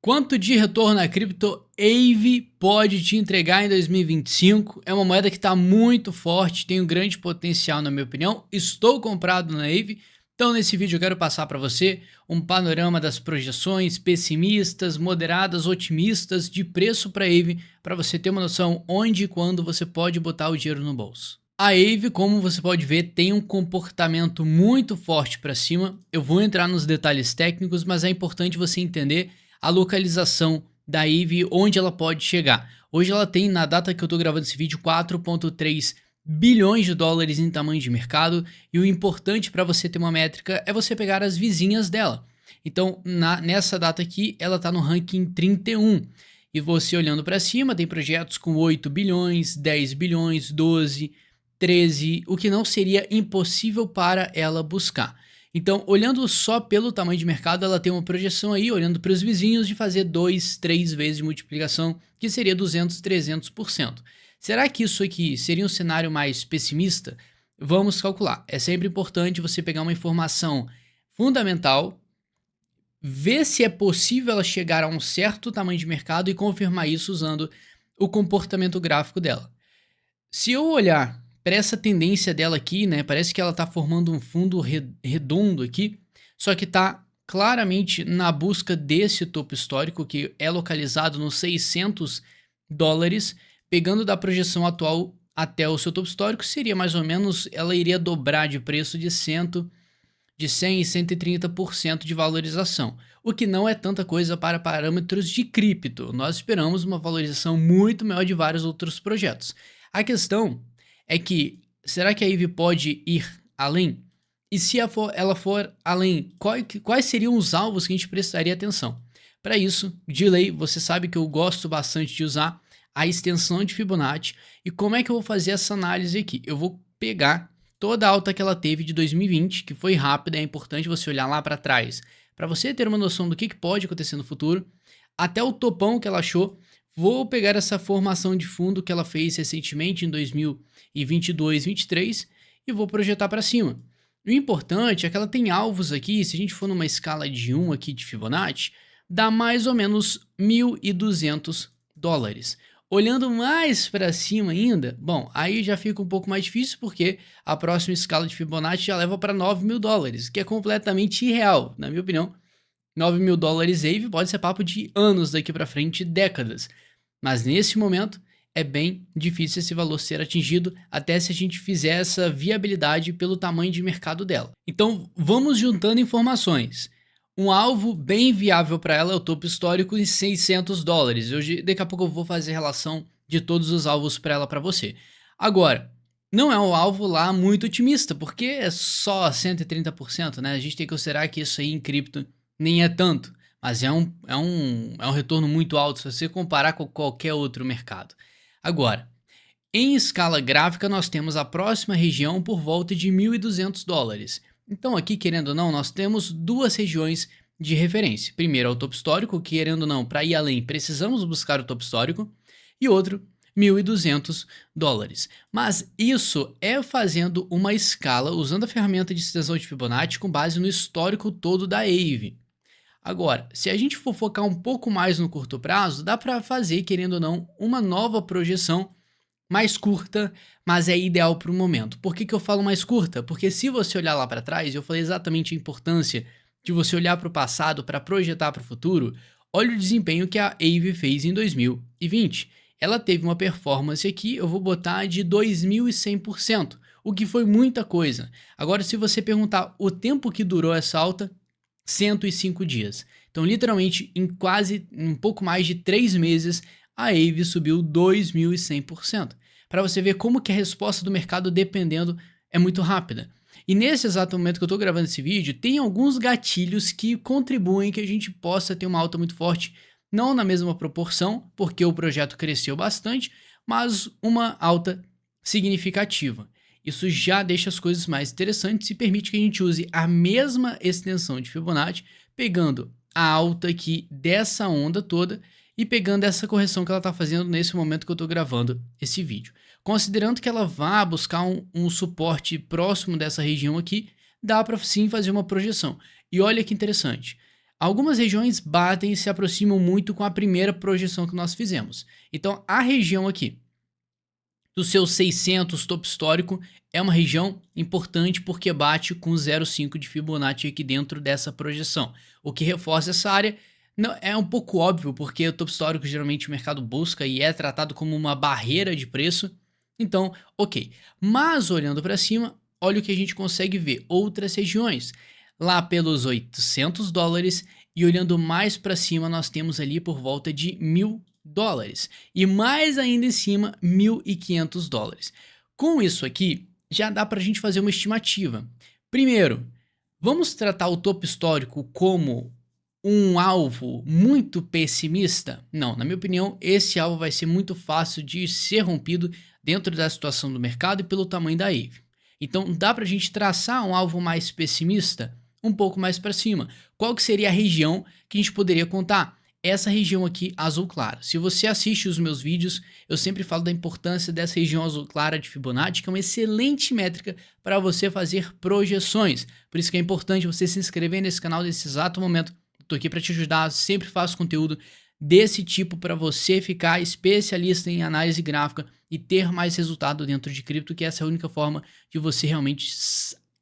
Quanto de retorno a cripto Aave pode te entregar em 2025? É uma moeda que está muito forte, tem um grande potencial na minha opinião. Estou comprado na Aave, então nesse vídeo eu quero passar para você um panorama das projeções pessimistas, moderadas, otimistas de preço para Aave, para você ter uma noção onde e quando você pode botar o dinheiro no bolso. A Aave, como você pode ver, tem um comportamento muito forte para cima. Eu vou entrar nos detalhes técnicos, mas é importante você entender a localização da Aave, onde ela pode chegar. Hoje ela tem, na data que eu estou gravando esse vídeo, 4,3 bilhões de dólares em tamanho de mercado, e o importante para você ter uma métrica é você pegar as vizinhas dela. Então, nessa data aqui, ela está no ranking 31. E você olhando para cima, tem projetos com 8 bilhões, 10 bilhões, 12, 13, o que não seria impossível para ela buscar. Então, olhando só pelo tamanho de mercado, ela tem uma projeção aí, olhando para os vizinhos, de fazer 2, 3 vezes de multiplicação, que seria 200, 300%. Será que isso aqui seria um cenário mais pessimista? Vamos calcular. É sempre importante você pegar uma informação fundamental, ver se é possível ela chegar a um certo tamanho de mercado e confirmar isso usando o comportamento gráfico dela. Se eu olhar para essa tendência dela aqui, né, parece que ela está formando um fundo redondo aqui, só que está claramente na busca desse topo histórico que é localizado nos 600 dólares, pegando da projeção atual até o seu topo histórico, seria mais ou menos, ela iria dobrar de preço de 100 e 130% de valorização, o que não é tanta coisa para parâmetros de cripto. Nós esperamos uma valorização muito maior de vários outros projetos. A questão é que, será que a Aave pode ir além? E se ela for além, quais seriam os alvos que a gente prestaria atenção? Para isso, de lei, você sabe que eu gosto bastante de usar a extensão de Fibonacci. E como é que eu vou fazer essa análise aqui? Eu vou pegar toda a alta que ela teve de 2020, que foi rápida, é importante você olhar lá para trás, para você ter uma noção do que pode acontecer no futuro, até o topão que ela achou. Vou pegar essa formação de fundo que ela fez recentemente em 2022, 2023 e vou projetar para cima. O importante é que ela tem alvos aqui, se a gente for numa escala de 1 aqui de Fibonacci, dá mais ou menos 1.200 dólares. Olhando mais para cima ainda, bom, aí já fica um pouco mais difícil porque a próxima escala de Fibonacci já leva para 9.000 dólares, que é completamente irreal, na minha opinião. 9.000 dólares Aave pode ser papo de anos daqui para frente, décadas. Mas nesse momento é bem difícil esse valor ser atingido, até se a gente fizer essa viabilidade pelo tamanho de mercado dela. Então vamos juntando informações. Um alvo bem viável para ela é o topo histórico em 600 dólares. Daqui a pouco eu vou fazer relação de todos os alvos para ela para você. Agora, não é um alvo lá muito otimista, porque é só 130%, né? A gente tem que considerar que isso aí em cripto nem é tanto, mas é um retorno muito alto se você comparar com qualquer outro mercado. Agora, em escala gráfica, nós temos a próxima região por volta de 1.200 dólares. Então aqui, querendo ou não, nós temos duas regiões de referência. Primeiro é o topo histórico, que querendo ou não, para ir além, precisamos buscar o topo histórico. E outro, 1.200 dólares. Mas isso é fazendo uma escala, usando a ferramenta de extensão de Fibonacci com base no histórico todo da Aave. Agora, se a gente for focar um pouco mais no curto prazo, dá para fazer, querendo ou não, uma nova projeção mais curta, mas é ideal para o momento. Por que eu falo mais curta? Porque se você olhar lá para trás, eu falei exatamente a importância de você olhar para o passado para projetar para o futuro. Olha o desempenho que a Aave fez em 2020. Ela teve uma performance aqui, eu vou botar de 2.100%, o que foi muita coisa. Agora, se você perguntar o tempo que durou essa alta, 105 dias. Então, literalmente, em quase um pouco mais de 3 meses, a Aave subiu 2.100%. Para você ver como que a resposta do mercado, dependendo, é muito rápida. E nesse exato momento que eu estou gravando esse vídeo, tem alguns gatilhos que contribuem que a gente possa ter uma alta muito forte, não na mesma proporção, porque o projeto cresceu bastante, mas uma alta significativa. Isso já deixa as coisas mais interessantes e permite que a gente use a mesma extensão de Fibonacci, pegando a alta aqui dessa onda toda e pegando essa correção que ela está fazendo nesse momento que eu estou gravando esse vídeo. Considerando que ela vá buscar um suporte próximo dessa região aqui, dá para sim fazer uma projeção. E olha que interessante, Algumas regiões batem e se aproximam muito com a primeira projeção que nós fizemos. Então, a região aqui dos seus 600 topo histórico é uma região importante porque bate com 0,5 de Fibonacci aqui dentro dessa projeção, o que reforça essa área. Não, é um pouco óbvio porque o topo histórico geralmente o mercado busca e é tratado como uma barreira de preço, então ok. Mas olhando para cima, olha o que a gente consegue ver, outras regiões, lá pelos 800 dólares e olhando mais para cima nós temos ali por volta de 1.000 dólares e mais ainda em cima 1.500 dólares. Com isso aqui já dá para a gente fazer uma estimativa. Primeiro, vamos tratar o topo histórico como um alvo muito pessimista? Não, na minha opinião, esse alvo vai ser muito fácil de ser rompido dentro da situação do mercado e pelo tamanho da AVE. Então, dá para a gente traçar um alvo mais pessimista um pouco mais para cima. Qual que seria a região que a gente poderia contar? Essa região aqui, azul claro. Se você assiste os meus vídeos, eu sempre falo da importância dessa região azul clara de Fibonacci, que é uma excelente métrica para você fazer projeções. Por isso que é importante você se inscrever nesse canal nesse exato momento. Estou aqui para te ajudar, sempre faço conteúdo desse tipo para você ficar especialista em análise gráfica e ter mais resultado dentro de cripto, que essa é a única forma de você realmente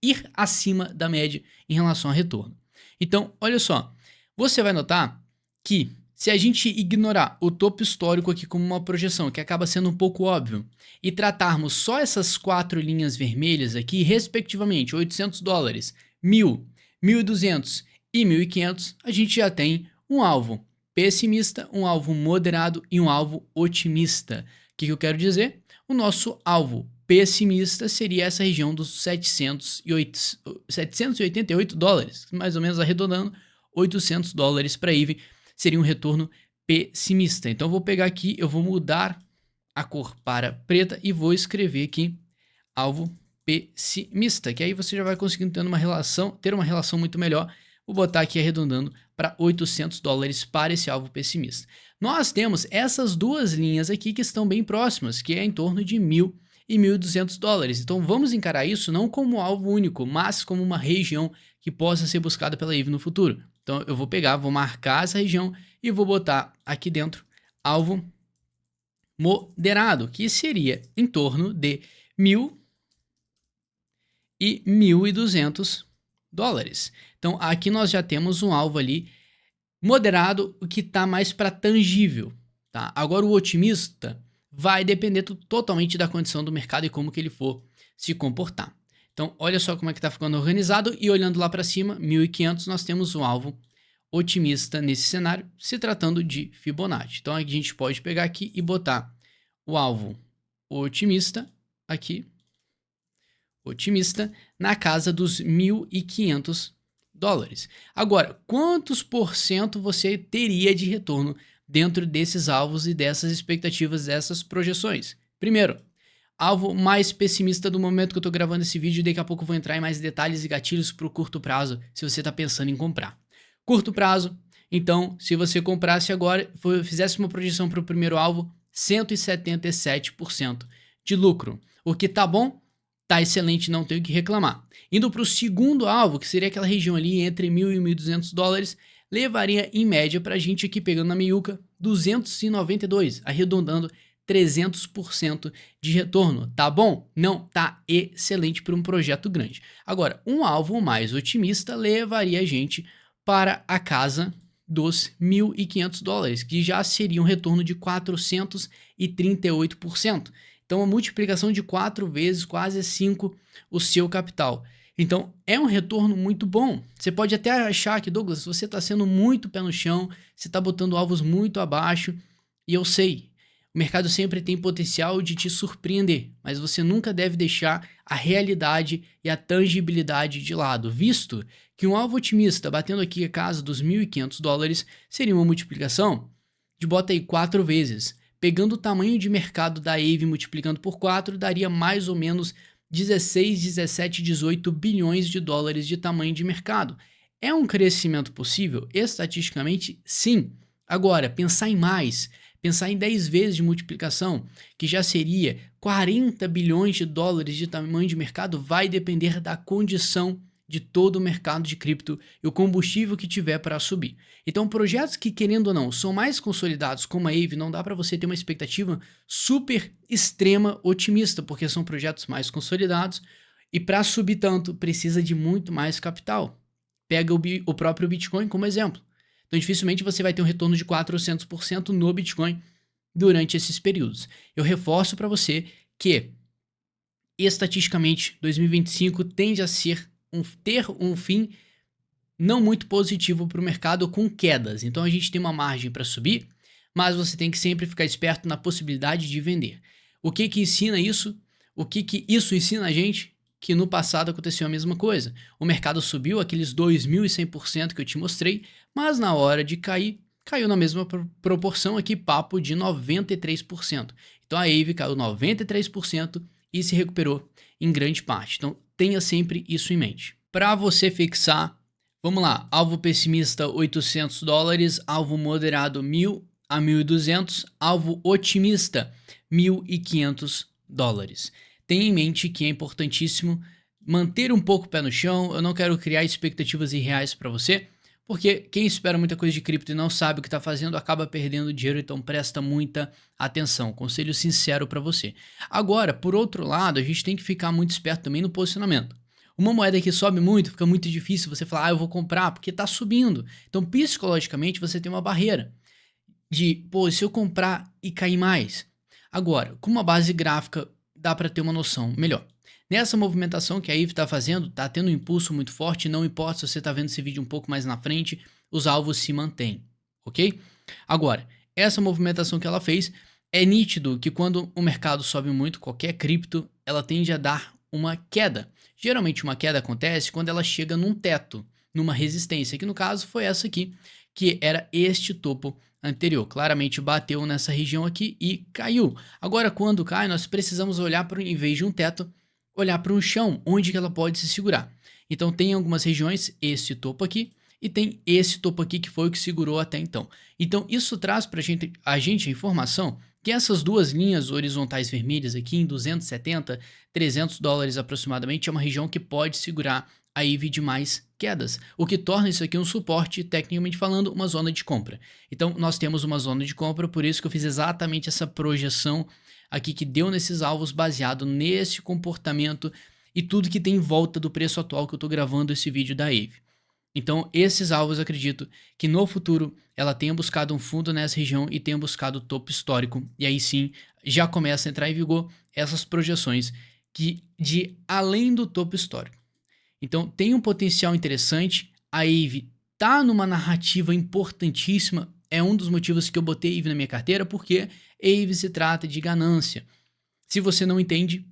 ir acima da média em relação a retorno. Então, olha só, você vai notar que se a gente ignorar o topo histórico aqui como uma projeção, que acaba sendo um pouco óbvio, e tratarmos só essas 4 linhas vermelhas aqui, respectivamente, 800 dólares, 1.000, 1.200 e 1.500, a gente já tem um alvo pessimista, um alvo moderado e um alvo otimista. O que eu quero dizer? O nosso alvo pessimista seria essa região dos 788 dólares, mais ou menos arredondando, 800 dólares para a AVE, seria um retorno pessimista. Então eu vou pegar aqui, eu vou mudar a cor para preta e vou escrever aqui alvo pessimista, que aí você já vai conseguindo ter uma relação muito melhor. Vou botar aqui arredondando para 800 dólares para esse alvo pessimista. Nós temos essas duas linhas aqui que estão bem próximas, que é em torno de 1.000 e 1.200 dólares. Então vamos encarar isso não como alvo único, mas como uma região que possa ser buscada pela AVE no futuro. Então eu vou pegar, vou marcar essa região e vou botar aqui dentro alvo moderado, que seria em torno de 1.000 e 1.200 dólares. Então aqui nós já temos um alvo ali moderado, o que está mais para tangível, tá? Agora o otimista vai depender totalmente da condição do mercado e como que ele for se comportar. Então olha só como é que está ficando organizado e olhando lá para cima, 1.500, nós temos um alvo otimista nesse cenário, se tratando de Fibonacci. Então a gente pode pegar aqui e botar o alvo otimista aqui, otimista, na casa dos 1.500 dólares. Agora, quantos por cento você teria de retorno dentro desses alvos e dessas expectativas, dessas projeções? Primeiro, alvo mais pessimista do momento que eu estou gravando esse vídeo, daqui a pouco eu vou entrar em mais detalhes e gatilhos para o curto prazo, se você está pensando em comprar. Curto prazo, então, se você comprasse agora, fizesse uma projeção para o primeiro alvo, 177% de lucro. O que tá bom? Tá excelente, não tenho o que reclamar. Indo para o segundo alvo, que seria aquela região ali entre 1.000 e 1.200 dólares, levaria em média para a gente aqui, pegando na meiuca, 292, arredondando 300% de retorno. Tá bom? Não, tá excelente para um projeto grande. Agora, um alvo mais otimista levaria a gente para a casa dos 1.500 dólares, que já seria um retorno de 438%. Então, uma multiplicação de 4 vezes, quase 5 o seu capital. Então, é um retorno muito bom. Você pode até achar que, Douglas, você está sendo muito pé no chão, você está botando alvos muito abaixo, e eu sei, o mercado sempre tem potencial de te surpreender, mas você nunca deve deixar a realidade e a tangibilidade de lado, visto que um alvo otimista batendo aqui a casa dos 1.500 dólares seria uma multiplicação de, bota aí, 4 vezes. Pegando o tamanho de mercado da AVE multiplicando por 4, daria mais ou menos 16, 17, 18 bilhões de dólares de tamanho de mercado. É um crescimento possível? Estatisticamente, sim. Agora, pensar em mais, pensar em 10 vezes de multiplicação, que já seria 40 bilhões de dólares de tamanho de mercado, vai depender da condição de todo o mercado de cripto e o combustível que tiver para subir. Então, projetos que, querendo ou não, são mais consolidados, como a Aave, não dá para você ter uma expectativa super extrema otimista, porque são projetos mais consolidados e para subir tanto precisa de muito mais capital. Pega o próprio Bitcoin como exemplo. Então, dificilmente você vai ter um retorno de 400% no Bitcoin durante esses períodos. Eu reforço para você que, estatisticamente, 2025 tende a ter um fim não muito positivo para o mercado com quedas. Então, a gente tem uma margem para subir, mas você tem que sempre ficar esperto na possibilidade de vender. O que que ensina isso? O que que isso ensina a gente? Que no passado aconteceu a mesma coisa. O mercado subiu aqueles 2.100% que eu te mostrei, mas na hora de cair, caiu na mesma proporção aqui, papo de 93%. Então a Aave caiu 93% e se recuperou em grande parte. Então tenha sempre isso em mente. Para você fixar, vamos lá, alvo pessimista $800, alvo moderado 1.000 a 1.200, alvo otimista $1.500. Tenha em mente que é importantíssimo manter um pouco o pé no chão. Eu não quero criar expectativas irreais para você, porque quem espera muita coisa de cripto e não sabe o que está fazendo acaba perdendo dinheiro, então presta muita atenção. Conselho sincero para você. Agora, por outro lado, a gente tem que ficar muito esperto também no posicionamento. Uma moeda que sobe muito, fica muito difícil você falar, eu vou comprar porque está subindo. Então, psicologicamente, você tem uma barreira de, pô, se eu comprar e cair mais. Agora, com uma base gráfica, dá para ter uma noção melhor. Nessa movimentação que a Aave está fazendo, está tendo um impulso muito forte, não importa se você está vendo esse vídeo um pouco mais na frente, os alvos se mantêm, ok? Agora, essa movimentação que ela fez, é nítido que quando o mercado sobe muito, qualquer cripto, ela tende a dar uma queda. Geralmente uma queda acontece quando ela chega num teto, numa resistência, que no caso foi essa aqui, que era este topo anterior. Claramente bateu nessa região aqui e caiu. Agora, quando cai, nós precisamos olhar para, em vez de um teto, olhar para um chão, onde que ela pode se segurar. Então, tem algumas regiões, esse topo aqui, e tem esse topo aqui que foi o que segurou até então. Então, isso traz para a gente a informação que essas duas linhas horizontais vermelhas aqui, em 270, $300 aproximadamente, é uma região que pode segurar a Aave de mais quedas, o que torna isso aqui um suporte, tecnicamente falando, uma zona de compra. Então, nós temos uma zona de compra, por isso que eu fiz exatamente essa projeção aqui que deu nesses alvos baseado nesse comportamento e tudo que tem em volta do preço atual que eu estou gravando esse vídeo da Aave. Então, esses alvos, eu acredito que no futuro ela tenha buscado um fundo nessa região e tenha buscado o topo histórico, e aí sim já começa a entrar em vigor essas projeções de além do topo histórico. Então, tem um potencial interessante. A Aave tá numa narrativa importantíssima. É um dos motivos que eu botei Aave na minha carteira, porque Aave se trata de ganância. Se você não entende,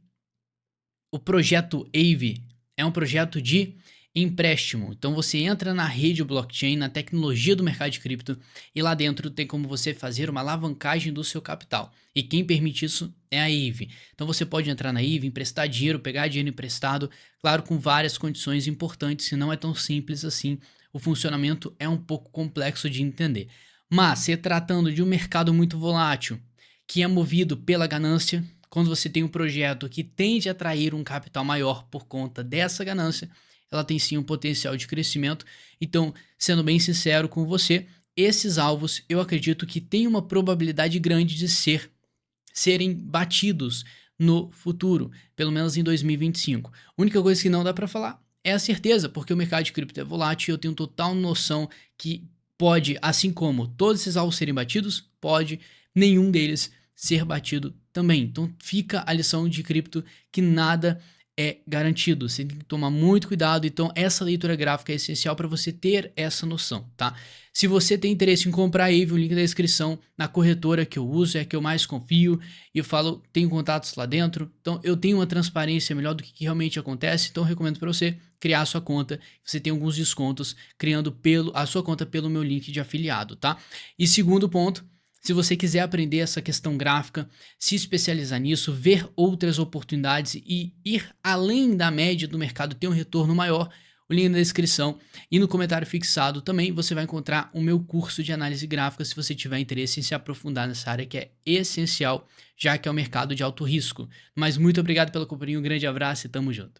o projeto Aave é um projeto de empréstimo. Então, você entra na rede blockchain, na tecnologia do mercado de cripto, e lá dentro tem como você fazer uma alavancagem do seu capital. E quem permite isso é a Aave. Então, você pode entrar na Aave, emprestar dinheiro, pegar dinheiro emprestado, claro, com várias condições importantes, se não é tão simples assim. O funcionamento é um pouco complexo de entender. Mas, se tratando de um mercado muito volátil, que é movido pela ganância, quando você tem um projeto que tende a atrair um capital maior por conta dessa ganância, ela tem sim um potencial de crescimento. Então, sendo bem sincero com você, esses alvos eu acredito que tem uma probabilidade grande de serem batidos no futuro, pelo menos em 2025. A única coisa que não dá para falar é a certeza, porque o mercado de cripto é volátil e eu tenho total noção que pode, assim como todos esses alvos serem batidos, pode nenhum deles ser batido também. Então fica a lição de cripto que nada é garantido, você tem que tomar muito cuidado. Então essa leitura gráfica é essencial para você ter essa noção, tá? Se você tem interesse em comprar a Aave, o link da descrição na corretora que eu uso, é a que eu mais confio, e eu falo, tenho contatos lá dentro, então eu tenho uma transparência melhor do que realmente acontece, então eu recomendo para você criar a sua conta, você tem alguns descontos criando a sua conta pelo meu link de afiliado, tá? E segundo ponto, se você quiser aprender essa questão gráfica, se especializar nisso, ver outras oportunidades e ir além da média do mercado, ter um retorno maior, o link na descrição e no comentário fixado também você vai encontrar o meu curso de análise gráfica se você tiver interesse em se aprofundar nessa área que é essencial, já que é um mercado de alto risco. Mas muito obrigado pela companhia, um grande abraço e tamo junto.